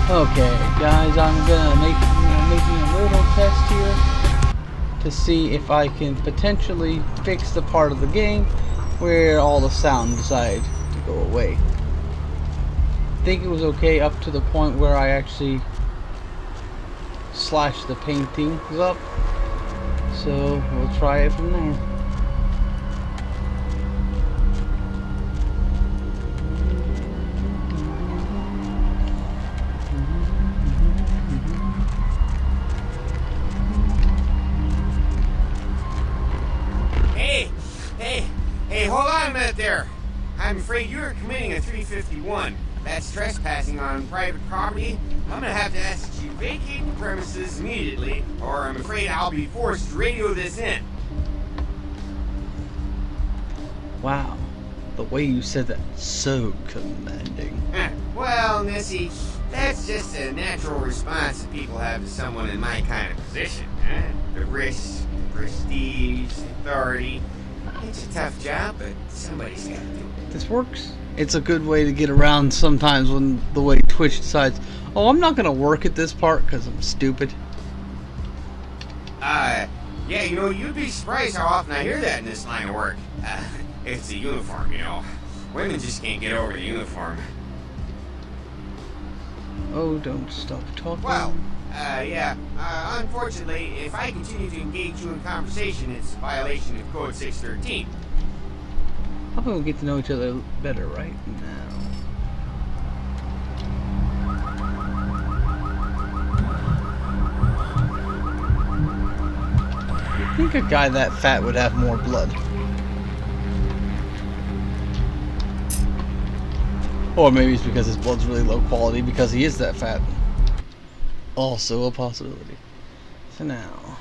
Okay, guys, I'm making a little test here to see if I can potentially fix the part of the game where all the sound decided to go away. I think it was okay up to the point where I actually slashed the paintings up, so we'll try it from there. Hey, hold on a minute there. I'm afraid you're committing a 351. That's trespassing on private property. I'm gonna have to ask that you vacate the premises immediately, or I'm afraid I'll be forced to radio this in. Wow, the way you said that, so commanding. Well, Nessie, that's just a natural response that people have to someone in my kind of position. The risk, the prestige, the authority. It's a tough job, but somebody's got to do it. This works. It's a good way to get around sometimes when the way Twitch decides, oh, I'm not going to work at this part because I'm stupid. Yeah, you know, you'd be surprised how often I hear that in this line of work. It's a uniform, you know. Women just can't get over the uniform. Oh, don't stop talking. Well, yeah. Unfortunately, if I continue to engage you in conversation, it's a violation of Code 613. How about we get to know each other better right now? I think a guy that fat would have more blood. Or maybe it's because his blood's really low quality because he is that fat. Also a possibility. So now,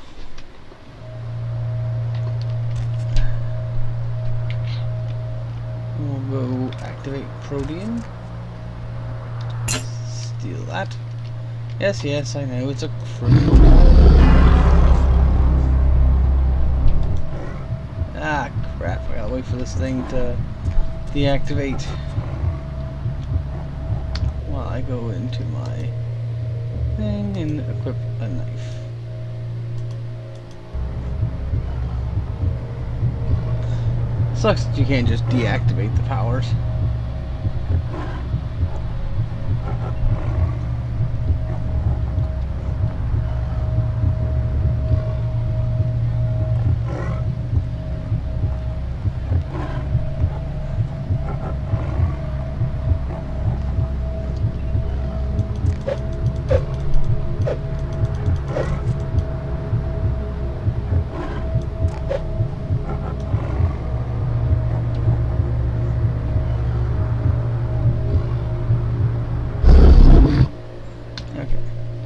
we'll go activate Protean. Steal that. Yes, I know it's a criminal. Ah, crap! I gotta wait for this thing to deactivate while I go into my thing and equip a knife. Sucks that you can't just deactivate the powers.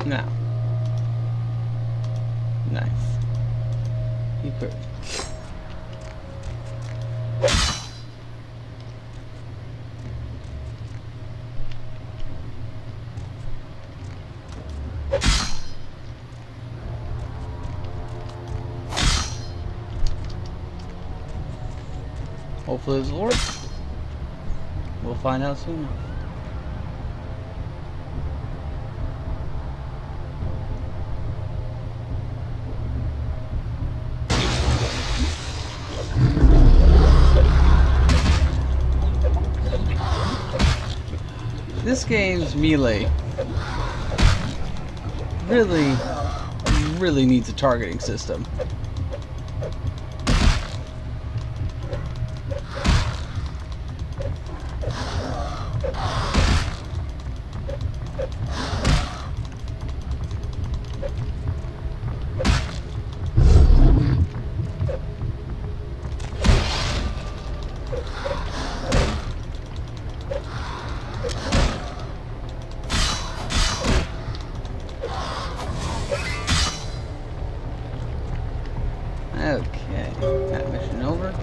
Now, knife. Equip. Hopefully this will work. We'll find out soon. This game's melee really needs a targeting system. Okay, that mission over.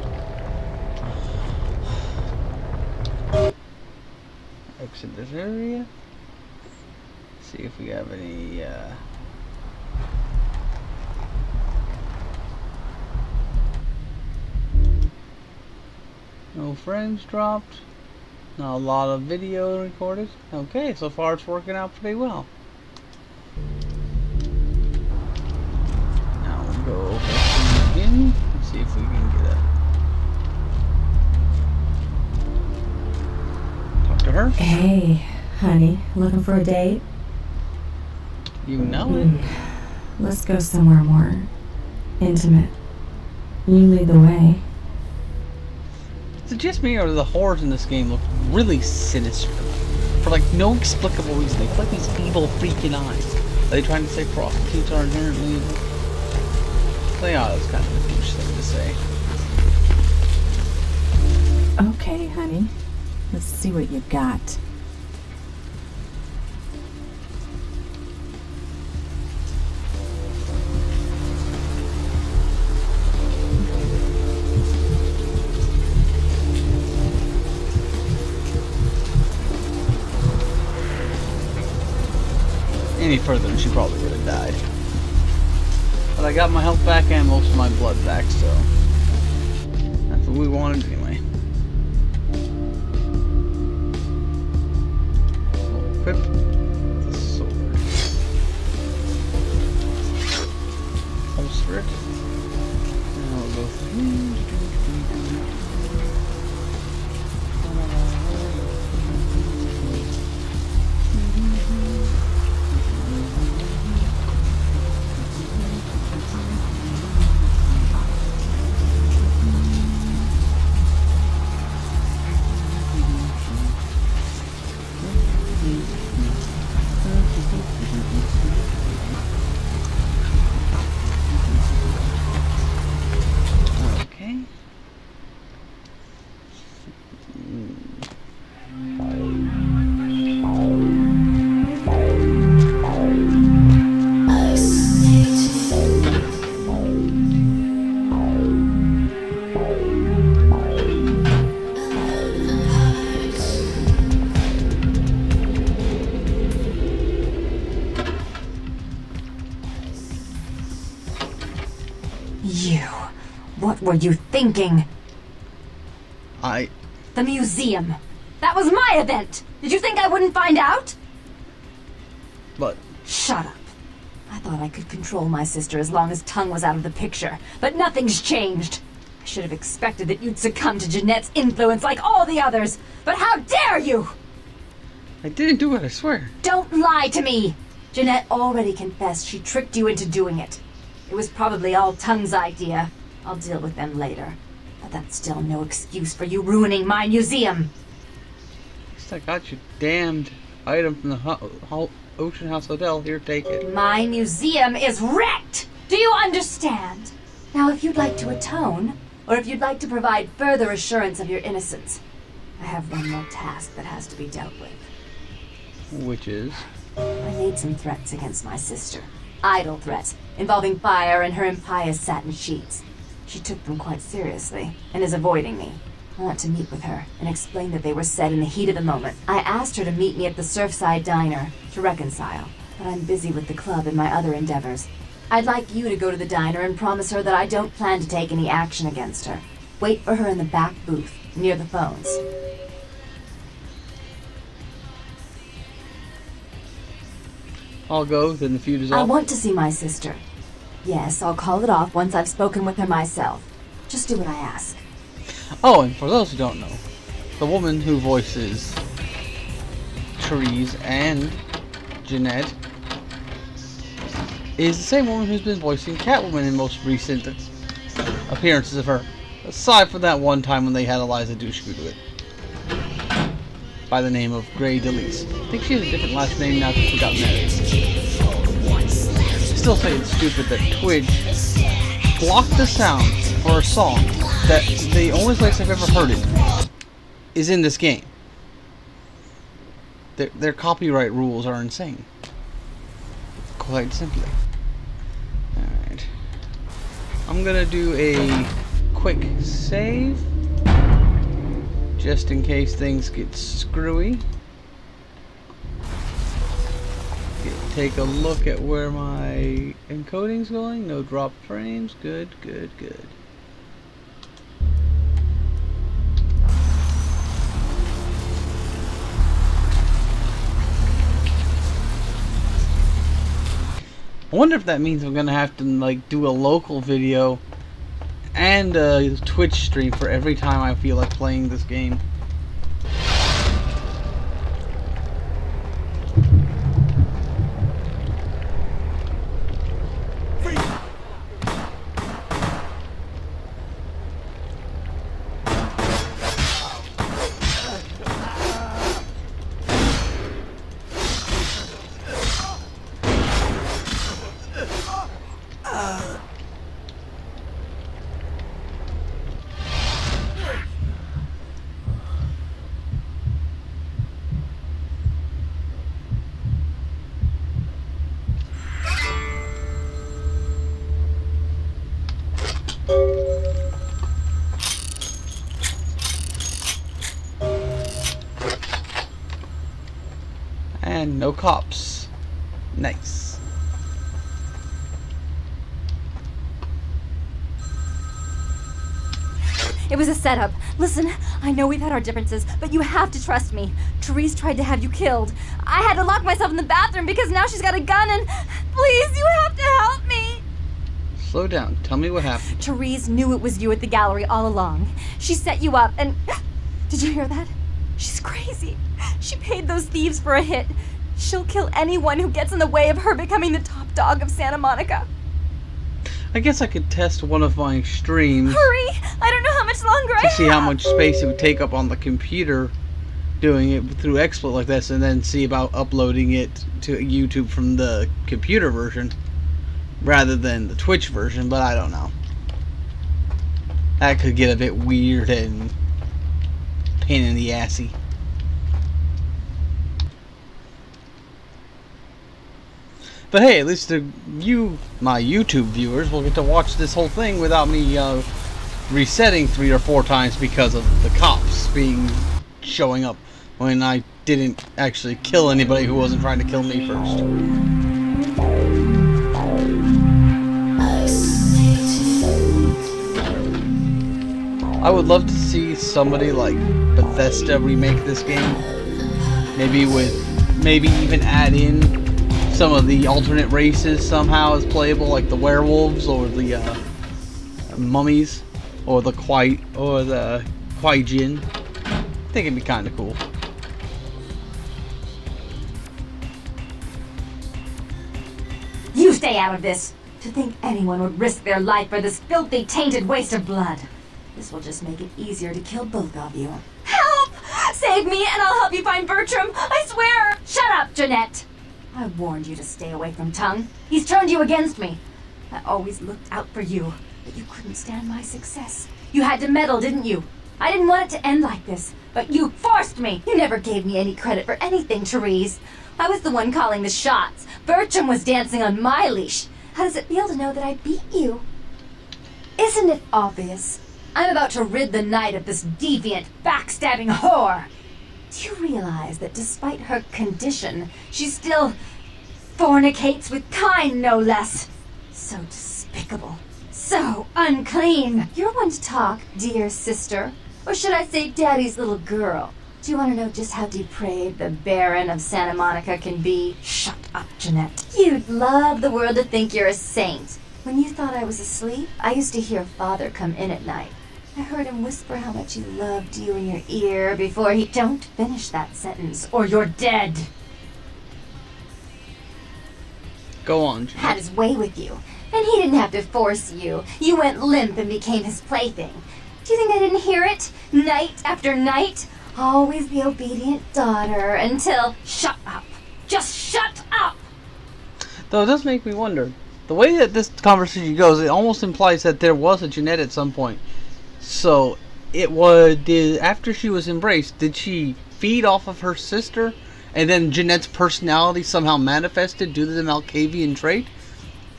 Exit this area. See if we have any no friends dropped. A lot of video recorded. Okay, so far it's working out pretty well. Now we'll go over again and see if we can get a talk to her. Hey, honey, looking for a date? You know it. Let's go somewhere more intimate. You lead the way. Is it just me, or do the horrors in this game look really sinister? For like no explicable reason. They look like these evil freaking eyes. Are they trying to say prostitutes are inherently evil? They are. That's kind of a douche thing to say. Okay, honey. Let's see what you got. Any further and she probably would have died. But I got my health back and most of my blood back, so that's what we wanted anyway. We'll equip the sword. Holster it. And we'll go through. What were you thinking? The museum. That was my event! Did you think I wouldn't find out? But... Shut up. I thought I could control my sister as long as Tongue was out of the picture, but nothing's changed. I should have expected that you'd succumb to Jeanette's influence like all the others, but how dare you! I didn't do it, I swear. Don't lie to me! Jeanette already confessed she tricked you into doing it. It was probably all Tongue's idea. I'll deal with them later. But that's still no excuse for you ruining my museum. At least I got your damned item from the Ocean House Hotel. Here, take it. My museum is wrecked! Do you understand? Now, if you'd like to atone, or if you'd like to provide further assurance of your innocence, I have one more task that has to be dealt with. Which is? I made some threats against my sister. Idle threats, involving fire and her impious satin sheets. She took them quite seriously, and is avoiding me. I want to meet with her, and explain that they were said in the heat of the moment. I asked her to meet me at the Surfside Diner, to reconcile, but I'm busy with the club and my other endeavors. I'd like you to go to the diner and promise her that I don't plan to take any action against her. Wait for her in the back booth, near the phones. I'll go, then the feud is off. I want to see my sister. Yes, I'll call it off once I've spoken with her myself. Just do what I ask. Oh, and for those who don't know, the woman who voices Therese and Jeanette is the same woman who's been voicing Catwoman in most recent appearances of her. Aside from that one time when they had Eliza Dushku do it. By the name of Grey Delise. I think she has a different last name now because she got married. I still say it's stupid that Twitch blocked the sound for a song that the only place I've ever heard it is in this game. Their copyright rules are insane. Quite simply. Alright. I'm gonna do a quick save. Just in case things get screwy. Take a look at where my encoding's going. No drop frames. Good, good, good. I wonder if that means I'm gonna have to like do a local video and a Twitch stream for every time I feel like playing this game. And no cops. Nice. It was a setup. Listen, I know we've had our differences, but you have to trust me. Therese tried to have you killed. I had to lock myself in the bathroom because now she's got a gun and... Please, you have to help me! Slow down. Tell me what happened. Therese knew it was you at the gallery all along. She set you up and... Did you hear that? She's crazy. She paid those thieves for a hit. She'll kill anyone who gets in the way of her becoming the top dog of Santa Monica. I guess I could test one of my streams. Hurry! I don't know how much longer I have. To see how much space it would take up on the computer doing it through XSplit like this, and then see about uploading it to YouTube from the computer version rather than the Twitch version, but I don't know. That could get a bit weird and pain in the assy. But hey, at least my YouTube viewers, will get to watch this whole thing without me resetting 3 or 4 times because of the cops showing up when I didn't actually kill anybody who wasn't trying to kill me first. I would love to see somebody like Bethesda remake this game. Maybe even add in some of the alternate races somehow as playable, like the werewolves or the mummies or the Kwai Jin. I think it'd be kind of cool. You stay out of this. To think anyone would risk their life for this filthy, tainted waste of blood. This will just make it easier to kill both of you. Help! Save me and I'll help you find Bertram. I swear! Shut up, Jeanette! I warned you to stay away from Tongue. He's turned you against me. I always looked out for you, but you couldn't stand my success. You had to meddle, didn't you? I didn't want it to end like this, but you forced me. You never gave me any credit for anything, Therese. I was the one calling the shots. Bertram was dancing on my leash. How does it feel to know that I beat you? Isn't it obvious? I'm about to rid the night of this deviant, backstabbing whore. Do you realize that despite her condition, she still fornicates with kind, no less? So despicable. So unclean. You're one to talk, dear sister. Or should I say daddy's little girl? Do you want to know just how depraved the Baron of Santa Monica can be? Shut up, Jeanette. You'd love the world to think you're a saint. When you thought I was asleep, I used to hear Father come in at night. I heard him whisper how much he loved you in your ear before he... Don't finish that sentence, or you're dead. Go on, Jeanette. Had his way with you, and he didn't have to force you. You went limp and became his plaything. Do you think I didn't hear it? Night after night? Always the obedient daughter until... Shut up. Just shut up! Though it does make me wonder. The way that this conversation goes, it almost implies that there was a Jeanette at some point. So, after she was embraced, did she feed off of her sister? And then Jeanette's personality somehow manifested due to the Malkavian trait?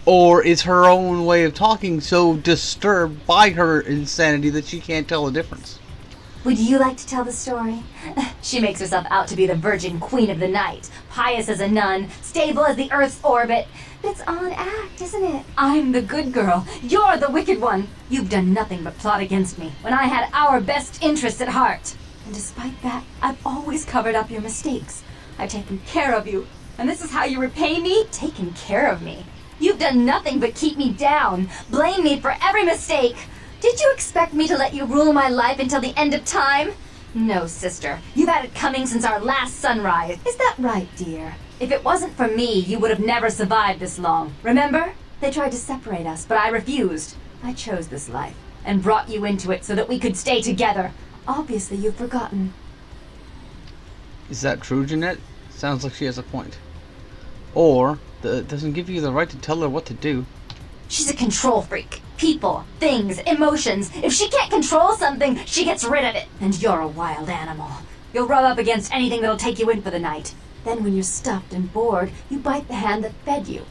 Or is her own way of talking so disturbed by her insanity that she can't tell the difference? Would you like to tell the story? She makes herself out to be the virgin queen of the night, pious as a nun, stable as the Earth's orbit. But it's all an act, isn't it? I'm the good girl. You're the wicked one. You've done nothing but plot against me when I had our best interests at heart. And despite that, I've always covered up your mistakes. I've taken care of you. And this is how you repay me? Taken care of me. You've done nothing but keep me down, blame me for every mistake. Did you expect me to let you rule my life until the end of time? No, sister. You've had it coming since our last sunrise. Is that right, dear? If it wasn't for me, you would have never survived this long. Remember? They tried to separate us, but I refused. I chose this life, and brought you into it so that we could stay together. Obviously, you've forgotten. Is that true, Jeanette? Sounds like she has a point. Or, it doesn't give you the right to tell her what to do. She's a control freak. People, things, emotions. If she can't control something, she gets rid of it. And you're a wild animal. You'll rub up against anything that'll take you in for the night. Then when you're stuffed and bored, you bite the hand that fed you.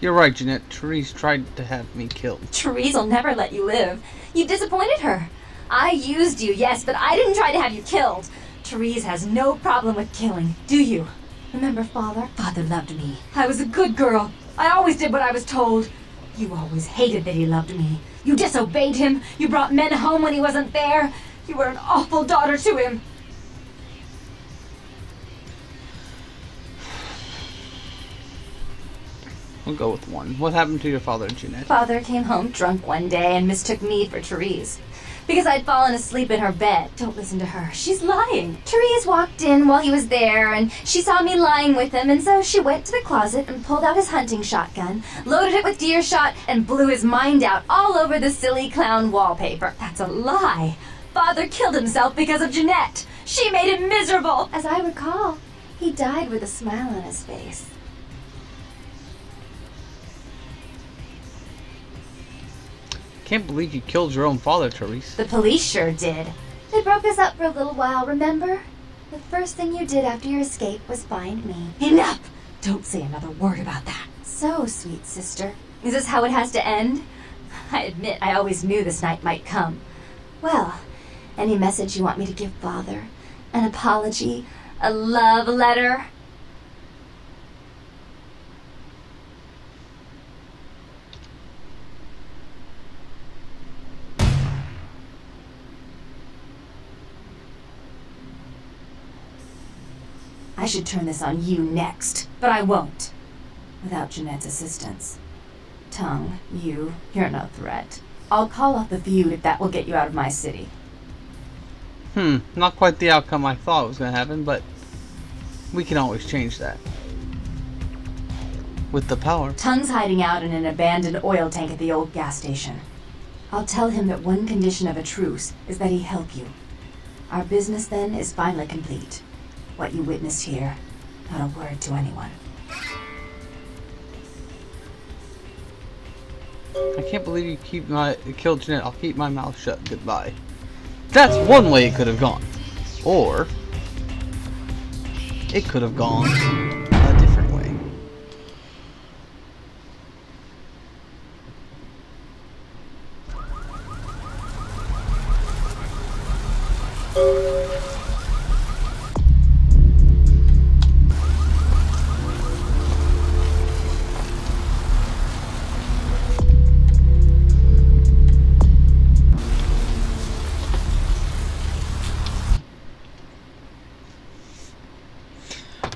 You're right, Jeanette. Therese tried to have me killed. Therese will never let you live. You disappointed her. I used you, yes, but I didn't try to have you killed. Therese has no problem with killing, do you? Remember Father? Father loved me. I was a good girl. I always did what I was told. You always hated that he loved me. You disobeyed him. You brought men home when he wasn't there. You were an awful daughter to him. We'll go with one. What happened to your father, Jeanette? Father came home drunk one day and mistook me for Therese. Because I'd fallen asleep in her bed. Don't listen to her. She's lying. Therese walked in while he was there, and she saw me lying with him, and so she went to the closet and pulled out his hunting shotgun, loaded it with deer shot, and blew his mind out all over the silly clown wallpaper. That's a lie. Father killed himself because of Jeanette. She made him miserable. As I recall, he died with a smile on his face. Can't believe you killed your own father, Therese. The police sure did. They broke us up for a little while, remember? The first thing you did after your escape was find me. Enough! Don't say another word about that. So, sweet sister. Is this how it has to end? I admit I always knew this night might come. Well, any message you want me to give Father? An apology? A love letter? I should turn this on you next, but I won't. Without Jeanette's assistance. Tongue, you're no threat. I'll call off the feud if that will get you out of my city. Not quite the outcome I thought was going to happen, but we can always change that. With the power. Tongue's hiding out in an abandoned oil tank at the old gas station. I'll tell him that one condition of a truce is that he help you. Our business then is finally complete. What you witnessed here, not a word to anyone. I can't believe you killed Jeanette. I'll keep my mouth shut. Goodbye. That's one way it could have gone. Or it could have gone a different way.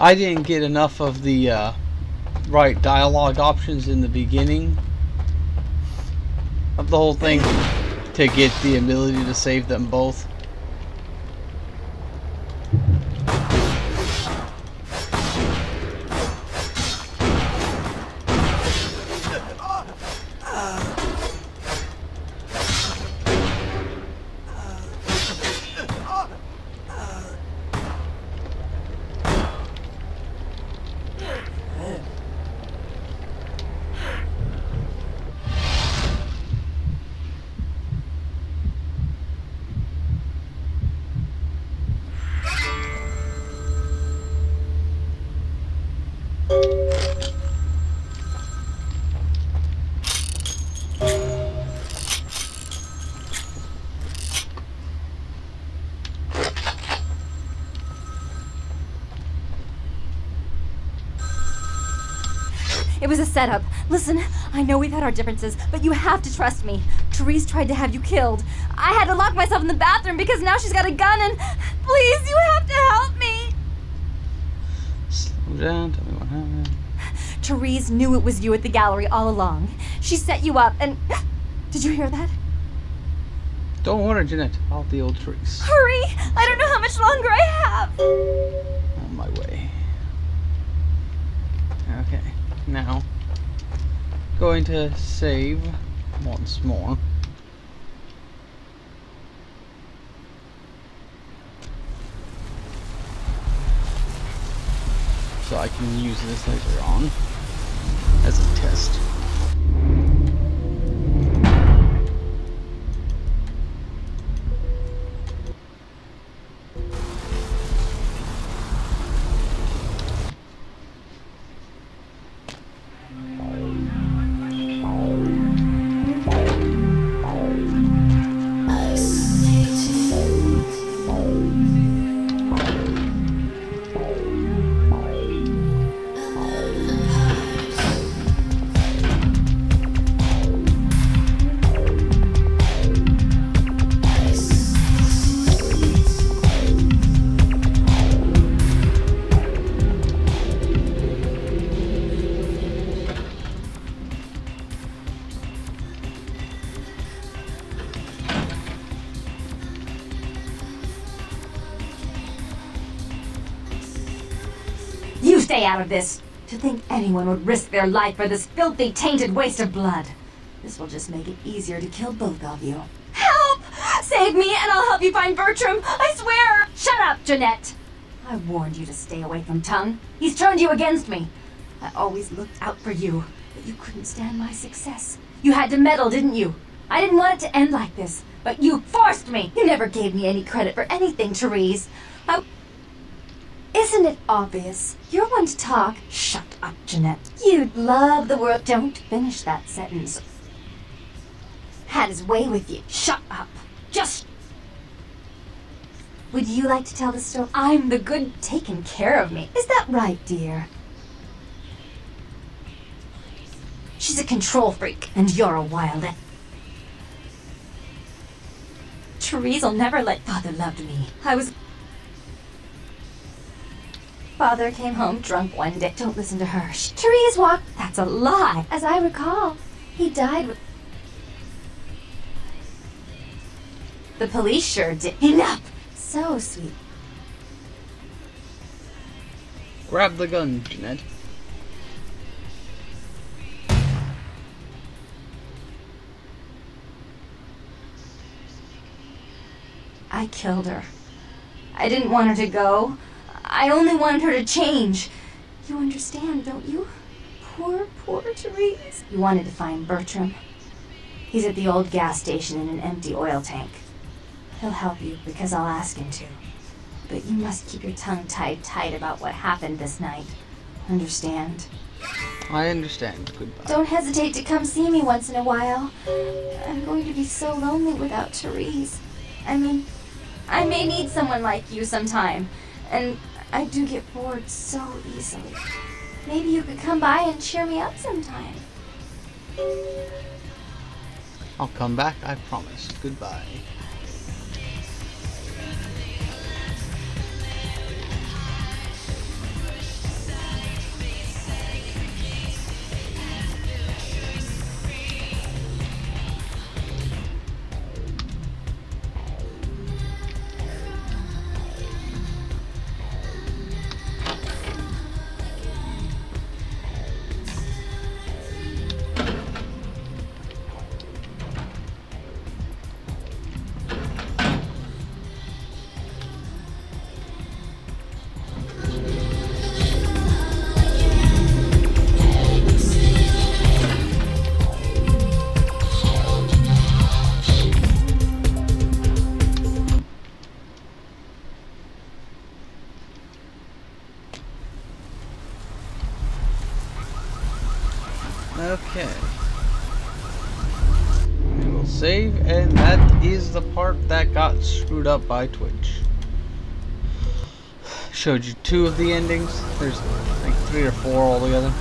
I didn't get enough of the right dialogue options in the beginning of the whole thing to get the ability to save them both. It was a setup. Listen, I know we've had our differences, but you have to trust me. Therese tried to have you killed. I had to lock myself in the bathroom because now she's got a gun and... Please, you have to help me! Slow down, tell me what happened. Therese knew it was you at the gallery all along. She set you up and... Did you hear that? Don't worry, Jeanette. I'll deal with Therese. Hurry! I don't know how much longer I have! On my way. Okay, now... going to save once more. So I can use this later on as a test. You stay out of this! To think anyone would risk their life for this filthy, tainted waste of blood. This will just make it easier to kill both of you. Help! Save me and I'll help you find Bertram! I swear! Shut up, Jeanette! I warned you to stay away from Tongue. He's turned you against me. I always looked out for you, but you couldn't stand my success. You had to meddle, didn't you? I didn't want it to end like this, but you forced me! You never gave me any credit for anything, Therese. Isn't it obvious? You're one to talk. Shut up, Jeanette. You'd love the world. Don't finish that sentence. Had his way with you. Shut up. Just... Would you like to tell the story? I'm the good taking care of me. Is that right, dear? She's a control freak, and you're a wild... Therese'll never let Father loved me. Father came home drunk one day. Don't listen to her. Therese walked... That's a lie. As I recall, he died with... The police sure did. Enough! So sweet. Grab the gun, Jeanette. I killed her. I didn't want her to go. I only wanted her to change. You understand, don't you? Poor, poor Therese. You wanted to find Bertram. He's at the old gas station in an empty oil tank. He'll help you because I'll ask him to. But you must keep your tongue tied tight about what happened this night. Understand? I understand. Goodbye. Don't hesitate to come see me once in a while. I'm going to be so lonely without Therese. I mean, I may need someone like you sometime. And I do get bored so easily. Maybe you could come by and cheer me up sometime. I'll come back, I promise. Goodbye. Okay. We will save, and that is the part that got screwed up by Twitch. Showed you 2 of the endings. There's like 3 or 4 altogether.